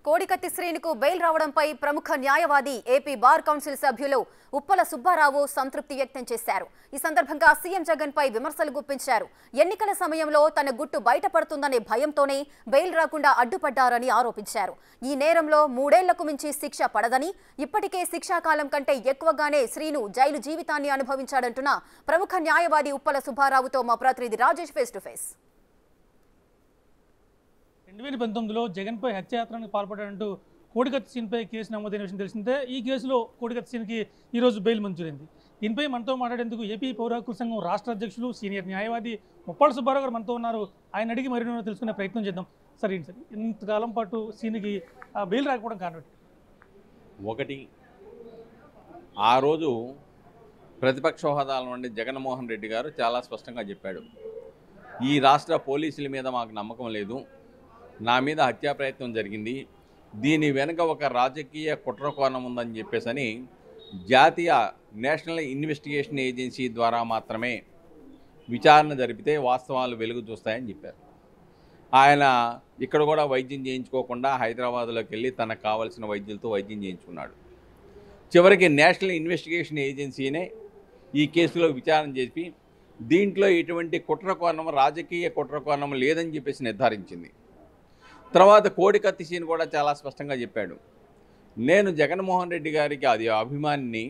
కోడికత్తి శ్రీనుకు bail రావడంపై ప్రముఖ న్యాయవాది AP bar council సభ్యులు ఉప్పల సుబ్బారావు సంతృప్తి వ్యక్తం చేశారు. ఈ సందర్భంగా సీఎం జగన్ పై విమర్శలు గుప్పించారు. ఎన్నికల సమయంలో తన గుట్టు బయటపడుతుందనే భయంతోనే బెయిల్ రాకుండా అడ్డుపడ్డారని ఆరోపించారు. ఈ నేరంలో 3 ఏళ్లకు మించి శిక్ష పడదని, ఇప్పటికే శిక్షాకాలం కంటే ఎక్కువగానే శ్రీను జైలు జీవితాన్ని అనుభవించాడంటున్న ప్రముఖ న్యాయవాది ఉప్పల సుబ్బారావుతో మా ప్రతినిధి రాజేష్ ఫేస్ టు ఫేస్. 2019లో జగన్పై హత్యాయత్నానికి పాల్పడారంటూ కోడికత్తి సీన్పై కేసు నమోదైన విషయం తెలిసిందే. ఈ కేసులో కోడికత్తి సీన్కి ఈరోజు బెయిల్ మంజూరైంది. దీనిపై మనతో మాట్లాడేందుకు ఏపీ పౌర హక్కుల సంఘం రాష్ట్ర అధ్యక్షులు సీనియర్ న్యాయవాది ఉప్పల సుబ్బారావు గారు మనతో ఉన్నారు. ఆయన అడిగి మరిన్ని తెలుసుకునే ప్రయత్నం చేద్దాం. సరే ఏంటి సార్, ఇంతకాలం పాటు సీన్కి బెయిల్ రాకపోవడం కారణం? ఒకటి, ఆ రోజు ప్రతిపక్ష హోదాల నుండి జగన్మోహన్ రెడ్డి గారు చాలా స్పష్టంగా చెప్పాడు, ఈ రాష్ట్ర పోలీసుల మీద మాకు నమ్మకం లేదు, నా మీద హత్యా ప్రయత్నం జరిగింది, దీని వెనుక ఒక రాజకీయ కుట్రకోణం ఉందని చెప్పేసి జాతీయ నేషనల్ ఇన్వెస్టిగేషన్ ఏజెన్సీ ద్వారా మాత్రమే విచారణ జరిపితే వాస్తవాలు వెలుగు చూస్తాయని చెప్పారు. ఆయన ఇక్కడ కూడా వైద్యం చేయించుకోకుండా హైదరాబాద్లోకి వెళ్ళి తనకు కావాల్సిన వైద్యులతో వైద్యం చేయించుకున్నాడు. చివరికి నేషనల్ ఇన్వెస్టిగేషన్ ఏజెన్సీనే ఈ కేసులో విచారణ చేసి దీంట్లో ఎటువంటి కుట్రకోణం, రాజకీయ కుట్రకోణం లేదని చెప్పేసి నిర్ధారించింది. తర్వాత కోడికత్తి సీన్ కూడా చాలా స్పష్టంగా చెప్పాడు, నేను జగన్మోహన్ రెడ్డి గారికి అది అభిమానిని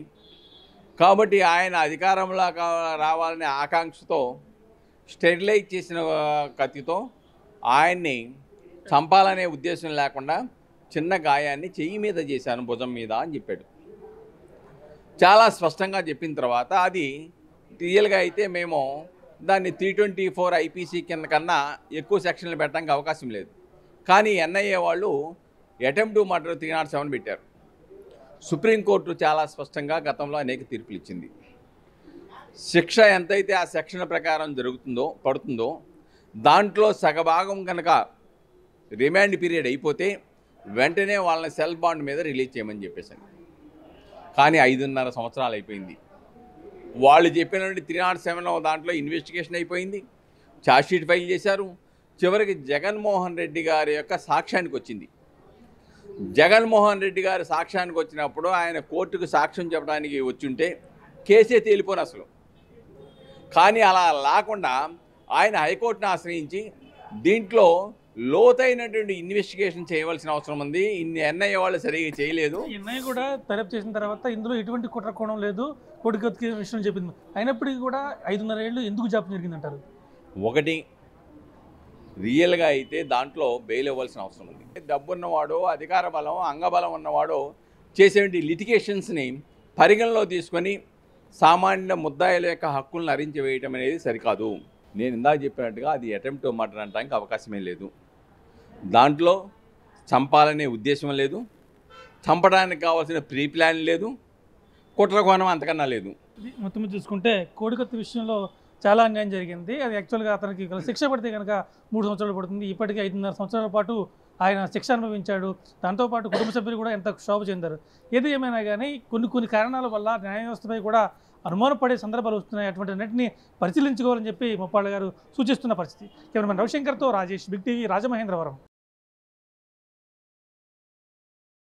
కాబట్టి ఆయన అధికారంలో రావాలనే ఆకాంక్షతో స్టెరిలైజ్ చేసిన కత్తితో ఆయన్ని చంపాలనే ఉద్దేశం లేకుండా చిన్న గాయాన్ని చెయ్యి మీద చేశాను, భుజం మీద అని చెప్పాడు. చాలా స్పష్టంగా చెప్పిన తర్వాత అది రియల్గా అయితే మేము దాన్ని 324 ఐపీసీ కింద కన్నా ఎక్కువ సెక్షన్లు పెట్టడానికి అవకాశం లేదు. కానీ ఎన్ఐఏ వాళ్ళు అటెంప్ట్ టు మర్డర్ 307 పెట్టారు. సుప్రీంకోర్టు చాలా స్పష్టంగా గతంలో అనేక తీర్పులు ఇచ్చింది. శిక్ష ఎంతైతే ఆ సెక్షన్ ప్రకారం పడుతుందో దాంట్లో సగభాగం కనుక రిమాండ్ పీరియడ్ అయిపోతే వెంటనే వాళ్ళని సెల్ బాండ్ మీద రిలీజ్ చేయమని చెప్పేసాను. కానీ 5.5 సంవత్సరాలు అయిపోయింది. వాళ్ళు చెప్పినటువంటి 307 దాంట్లో ఇన్వెస్టిగేషన్ అయిపోయింది, ఛార్జ్షీట్ ఫైల్ చేశారు. చివరికి జగన్మోహన్ రెడ్డి గారి యొక్క సాక్ష్యానికి వచ్చింది. జగన్మోహన్ రెడ్డి గారి సాక్ష్యానికి వచ్చినప్పుడు ఆయన కోర్టుకు సాక్ష్యం చెప్పడానికి వచ్చుంటే కేసే తేలిపోను అసలు. కానీ అలా లేకుండా ఆయన హైకోర్టును ఆశ్రయించి దీంట్లో లోతైనటువంటి ఇన్వెస్టిగేషన్ చేయవలసిన అవసరం ఉంది, ఇన్ని ఎన్ఐఏ వాళ్ళు సరిగ్గా చేయలేదు. ఎన్ఐఏ కూడా దర్యాప్తు చేసిన తర్వాత ఇందులో ఎటువంటి కుట్రకోణం లేదు, కోడికత్తి విషయం చెప్పింది. అయినప్పటికీ కూడా 5.5 ఏళ్ళు ఎందుకు జాప్యం జరిగిందంటారు? ఒకటి, రియల్గా అయితే దాంట్లో బెయిల్ ఇవ్వాల్సిన అవసరం ఉంది. డబ్బున్నవాడో, అధికార బలం, అంగబలం ఉన్నవాడో చేసేటువంటి లిటిగేషన్స్ని పరిగణలో తీసుకొని సామాన్య ముద్దాయిల యొక్క హక్కులను హరించి వేయటం అనేది సరికాదు. నేను ఇందాక చెప్పినట్టుగా అది అటెంప్ట్ టు మర్డర్ అనడానికి అవకాశమే లేదు. దాంట్లో చంపాలనే ఉద్దేశం లేదు, చంపడానికి కావాల్సిన ప్రీ ప్లాన్ లేదు, కుట్రకోణం అంతకన్నా లేదు. మొత్తం చూసుకుంటే కోడికత్తి విషయంలో చాలా అన్యాయం జరిగింది. అది యాక్చువల్గా అతనికి శిక్ష పడితే కనుక 3 సంవత్సరాలు పడుతుంది. ఇప్పటికీ 5.5 సంవత్సరాల పాటు ఆయన శిక్ష అనుభవించాడు. దాంతోపాటు కుటుంబ సభ్యులు కూడా ఎంత క్షోభ చెందారు. ఏది ఏమైనా కానీ కొన్ని కారణాల వల్ల న్యాయ వ్యవస్థపై కూడా అనుమానం పడే సందర్భాలు వస్తున్నాయి. అటువంటి అన్నింటినీ పరిశీలించుకోవాలని చెప్పి ముప్పాళ్ళ గారు సూచిస్తున్న పరిస్థితి. కెమెరామెన్ రవిశంకర్తో రాజేష్, బిగ్ టీవీ, రాజమహేంద్రవరం.